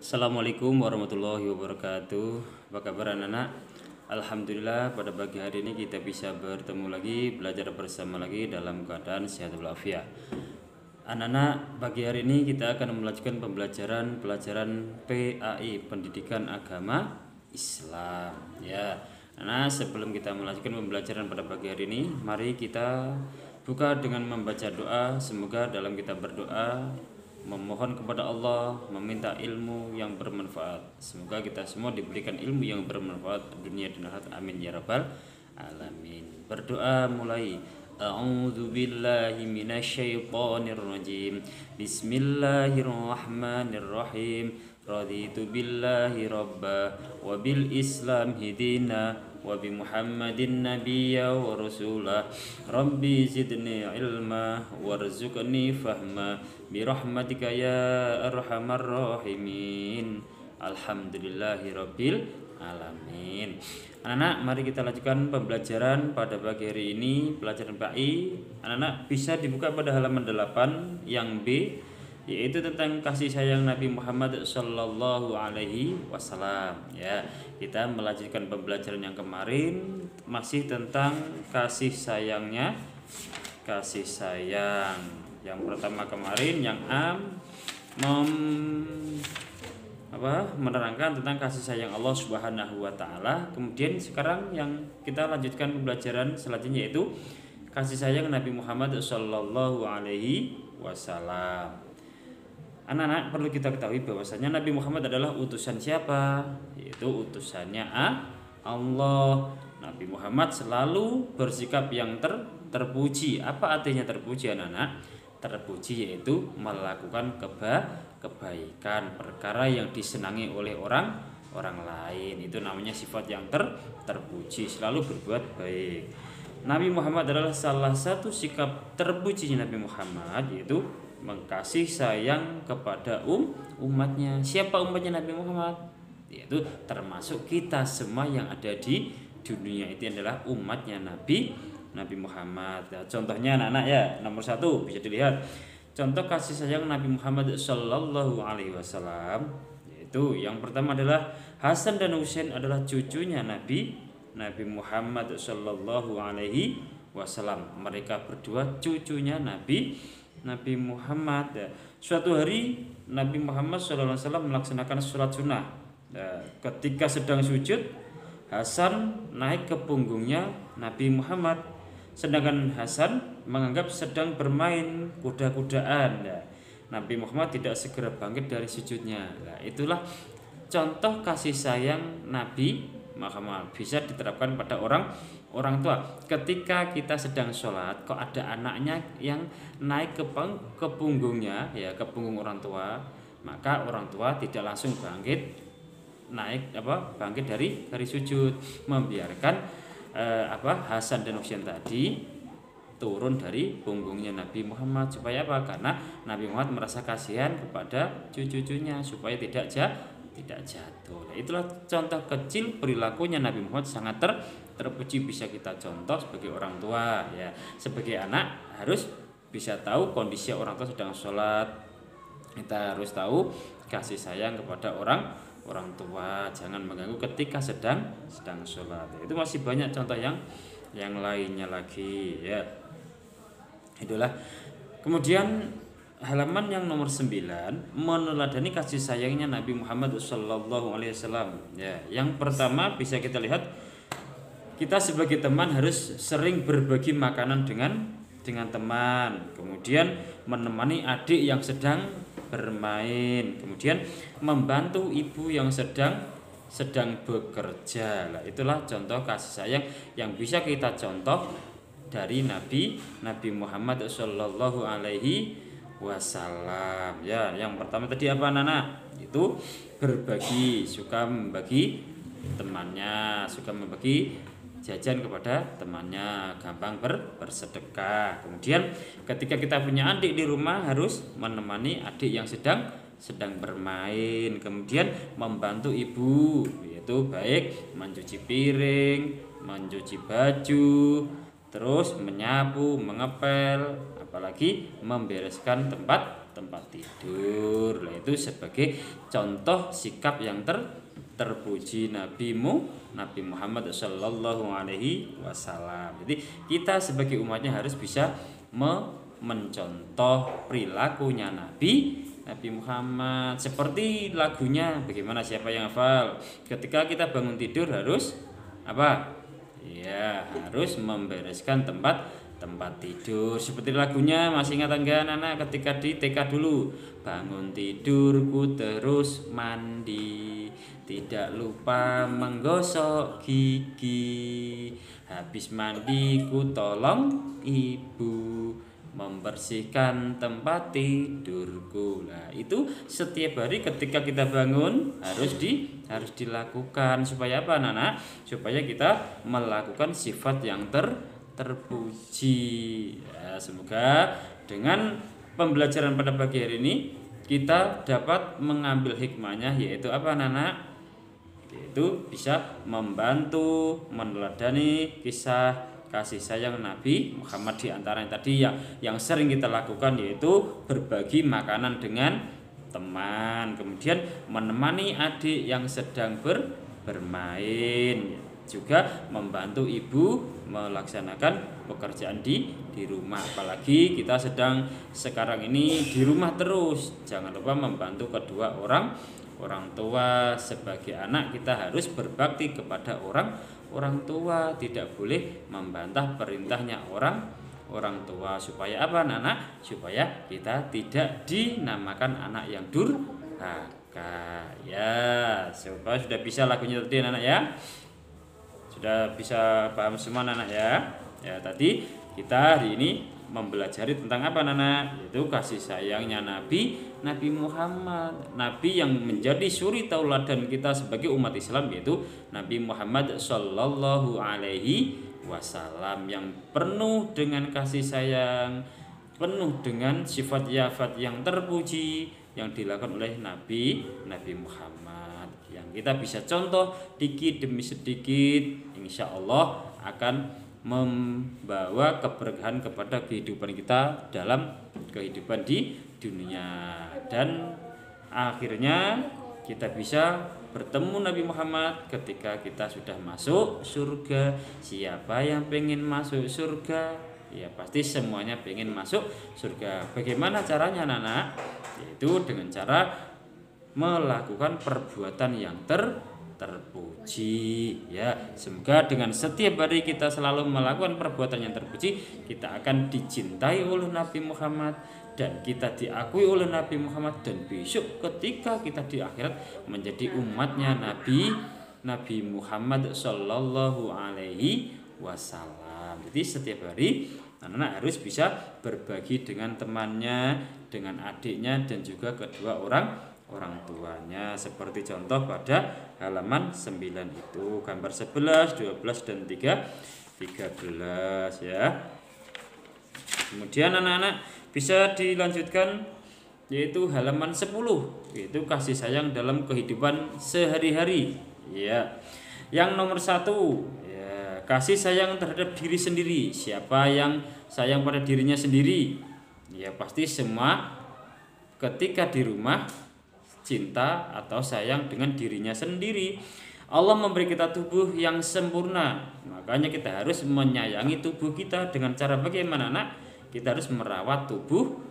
Assalamualaikum warahmatullahi wabarakatuh. Apa kabar anak-anak? Alhamdulillah pada pagi hari ini kita bisa bertemu lagi, belajar bersama lagi dalam keadaan sehat walafiat. Anak-anak, pagi hari ini kita akan melanjutkan pelajaran PAI, Pendidikan Agama Islam. Ya, nah sebelum kita melanjutkan pembelajaran pada pagi hari ini, mari kita buka dengan membaca doa. Semoga dalam kita berdoa memohon kepada Allah, meminta ilmu yang bermanfaat. Semoga kita semua diberikan ilmu yang bermanfaat dunia dan akhirat. Amin ya rabbal alamin. Berdoa mulai. A'udzu billahi minasyaitonir rajim. Bismillahirrahmanirrahim. Raditu billahi rabba wa bil islam hidina wa bi Muhammadin nabiyya wa rasulah. Rabbi zidni ilma warzuqni fahma bi rahmatika ya arhamar rahimin. Alhamdulillahi rabbil alamin. Anak-anak, mari kita lanjutkan pembelajaran pada pagi hari ini, pelajaran PAI. Anak-anak bisa dibuka pada halaman 8 yang B, yaitu tentang kasih sayang Nabi Muhammad Sallallahu Alaihi Wasallam. Ya, kita melanjutkan pembelajaran yang kemarin masih tentang kasih sayangnya, kasih sayang. Yang pertama kemarin yang menerangkan tentang kasih sayang Allah Subhanahu wa taala. Kemudian sekarang yang kita lanjutkan pembelajaran selanjutnya yaitu kasih sayang Nabi Muhammad sallallahu alaihi wasallam. Anak-anak, perlu kita ketahui bahwasanya Nabi Muhammad adalah utusan siapa? Yaitu utusannya Allah. Nabi Muhammad selalu bersikap yang terpuji. Apa artinya terpuji, anak-anak? Terpuji yaitu melakukan kebaikan, perkara yang disenangi oleh orang lain. Itu namanya sifat yang terpuji, selalu berbuat baik. Nabi Muhammad adalah salah satu sikap terpujinya Nabi Muhammad, yaitu mengkasih sayang kepada umatnya. Siapa umatnya Nabi Muhammad? Yaitu termasuk kita semua yang ada di dunia. Itu adalah umatnya Nabi Muhammad. Contohnya anak-anak ya, nomor 1 bisa dilihat contoh kasih sayang Nabi Muhammad Sallallahu Alaihi Wasallam, yaitu yang pertama adalah Hasan dan Husain adalah cucunya Nabi Muhammad Sallallahu Alaihi Wasallam. Mereka berdua cucunya Nabi Muhammad. Suatu hari Nabi Muhammad Sallallahu Alaihi Wasallam melaksanakan sholat sunnah. Ketika sedang sujud, Hasan naik ke punggungnya Nabi Muhammad, sedangkan Hasan menganggap sedang bermain kuda-kudaan. Nabi Muhammad tidak segera bangkit dari sujudnya. Itulah contoh kasih sayang Nabi Muhammad, bisa diterapkan pada orang tua. Ketika kita sedang sholat, kok ada anaknya yang naik ke punggungnya, ya ke punggung orang tua, maka orang tua tidak langsung bangkit dari sujud, membiarkan Hasan dan Husain tadi turun dari punggungnya Nabi Muhammad. Supaya apa? Karena Nabi Muhammad merasa kasihan kepada cucu-cucunya supaya tidak jatuh. Itulah contoh kecil perilakunya Nabi Muhammad, sangat terpuji, bisa kita contoh sebagai orang tua ya. Sebagai anak harus bisa tahu kondisi orang tua sedang sholat. Kita harus tahu kasih sayang kepada orang tua, jangan mengganggu ketika sedang sholat. Itu masih banyak contoh yang lainnya lagi ya. Itulah. Kemudian halaman yang nomor 9 meneladani kasih sayangnya Nabi Muhammad sallallahu alaihi wasallam ya. Yang pertama bisa kita lihat, kita sebagai teman harus sering berbagi makanan dengan teman, kemudian menemani adik yang sedang bermain, kemudian membantu ibu yang sedang bekerja. Itulah contoh kasih sayang yang bisa kita contoh dari Nabi Muhammad sallallahu alaihi wasallam ya. Yang pertama tadi apa, anak-anak? Itu berbagi, suka membagi temannya, suka membagi jajan kepada temannya, gampang bersedekah. Kemudian ketika kita punya adik di rumah, harus menemani adik yang sedang bermain, kemudian membantu ibu, yaitu baik mencuci piring, mencuci baju, terus menyapu, mengepel, apalagi membereskan tempat tempat tidur. Nah, itu sebagai contoh sikap yang terpuji Nabi Muhammad Sallallahu Alaihi Wasallam. Jadi kita sebagai umatnya harus bisa mencontoh perilakunya Nabi Muhammad, seperti lagunya. Bagaimana, siapa yang hafal? Ketika kita bangun tidur harus apa? Ya, harus membereskan tempat tidur. Seperti lagunya, masih ingat enggak anak-anak ketika di TK dulu? Bangun tidurku terus mandi, tidak lupa menggosok gigi, habis mandi ku tolong ibu membersihkan tempat tidurku. Nah, itu setiap hari ketika kita bangun harus dilakukan. Supaya apa, anak-anak? Supaya kita melakukan sifat yang terpuji. Ya, semoga dengan pembelajaran pada pagi hari ini kita dapat mengambil hikmahnya, yaitu apa, anak-anak? Yaitu bisa membantu meneladani kisah kasih sayang Nabi Muhammad, di antara yang tadi yang sering kita lakukan, yaitu berbagi makanan dengan teman, kemudian menemani adik yang sedang bermain, juga membantu ibu melaksanakan pekerjaan di rumah. Apalagi kita sedang sekarang ini di rumah terus, jangan lupa membantu kedua orang tua. Sebagai anak kita harus berbakti kepada orang tua, tidak boleh membantah perintahnya orang tua. Supaya apa, anak? Supaya kita tidak dinamakan anak yang durhaka. Ya, supaya sudah bisa lagunya tadi, anak ya. Sudah bisa paham semua, anak ya. Ya, tadi kita hari ini mempelajari tentang apa, anak? Yaitu kasih sayangnya Nabi Muhammad, Nabi yang menjadi suri tauladan kita sebagai umat Islam, yaitu Nabi Muhammad Sallallahu Alaihi Wasallam, yang penuh dengan kasih sayang, penuh dengan sifat-sifat yang terpuji yang dilakukan oleh Nabi Muhammad, yang kita bisa contoh dikit demi sedikit, insya Allah akan membawa keberkahan kepada kehidupan kita dalam kehidupan di dunia, dan akhirnya kita bisa bertemu Nabi Muhammad ketika kita sudah masuk surga. Siapa yang pengen masuk surga? Ya pasti semuanya pengen masuk surga. Bagaimana caranya, anak? Yaitu dengan cara melakukan perbuatan yang terpuji. Ya, semoga dengan setiap hari kita selalu melakukan perbuatan yang terpuji, kita akan dicintai oleh Nabi Muhammad dan kita diakui oleh Nabi Muhammad, dan besok ketika kita di akhirat menjadi umatnya Nabi Muhammad Sallallahu Alaihi Wasallam. Jadi setiap hari anak-anak harus bisa berbagi dengan temannya, dengan adiknya, dan juga kedua orang tuanya, seperti contoh pada halaman 9 itu, gambar 11, 12 dan 13 ya. Kemudian anak-anak bisa dilanjutkan, yaitu halaman 10, yaitu kasih sayang dalam kehidupan sehari-hari ya. Yang nomor 1 ya, kasih sayang terhadap diri sendiri. Siapa yang sayang pada dirinya sendiri? Ya pasti semua ketika di rumah cinta atau sayang dengan dirinya sendiri. Allah memberi kita tubuh yang sempurna, makanya kita harus menyayangi tubuh kita dengan cara bagaimana, nak? Kita harus merawat tubuh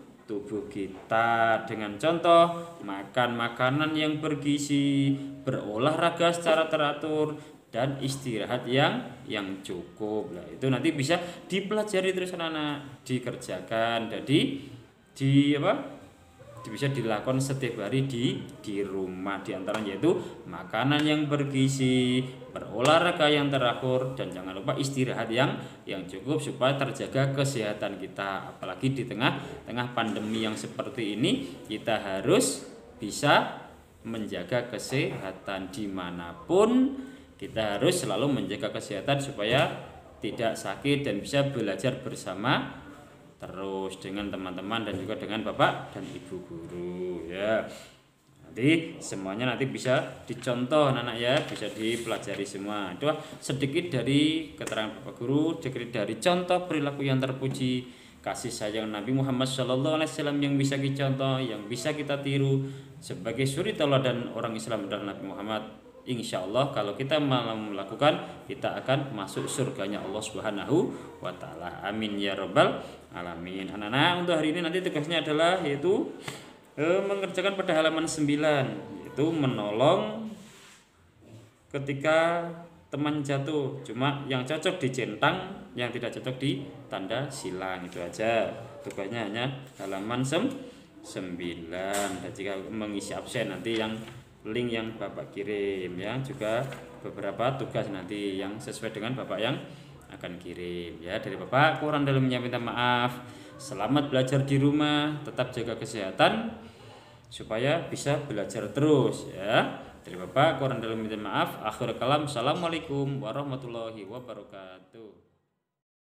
kita dengan contoh makan makanan yang bergizi, berolahraga secara teratur, dan istirahat yang cukup. Nah, itu nanti bisa dipelajari terus anak-anak, dikerjakan. Jadi bisa dilakukan setiap hari di rumah, di antaranya yaitu makanan yang bergizi, berolahraga yang teratur, dan jangan lupa istirahat yang cukup supaya terjaga kesehatan kita. Apalagi di tengah pandemi yang seperti ini, kita harus bisa menjaga kesehatan dimanapun. Kita harus selalu menjaga kesehatan supaya tidak sakit dan bisa belajar bersama terus dengan teman-teman dan juga dengan bapak dan ibu guru ya. Nanti semuanya nanti bisa dicontoh anak-anak ya, bisa dipelajari semua. Itu sedikit dari keterangan bapak guru, sedikit dari contoh perilaku yang terpuji, kasih sayang Nabi Muhammad Shallallahu Alaihi Wasallam yang bisa kita contoh, yang bisa kita tiru sebagai suri tauladan orang Islam dan Nabi Muhammad. Insya Allah kalau kita malah melakukan, kita akan masuk surganya Allah Subhanahu wa Ta'ala. Amin ya Rabbal Alamin. Anak-anak, untuk hari ini nanti tugasnya adalah yaitu mengerjakan pada halaman 9, yaitu menolong ketika teman jatuh, cuma yang cocok dicentang, yang tidak cocok di tanda silang. Itu aja tugasnya, hanya halaman 9. Dan jika mengisi absen nanti yang link yang Bapak kirim ya, juga beberapa tugas nanti yang sesuai dengan Bapak yang akan kirim ya. Dari Bapak kurang dalamnya minta maaf. Selamat belajar di rumah, tetap jaga kesehatan supaya bisa belajar terus ya. Dari Bapak kurang dalam minta maaf. Akhir kalam, assalamualaikum warahmatullahi wabarakatuh.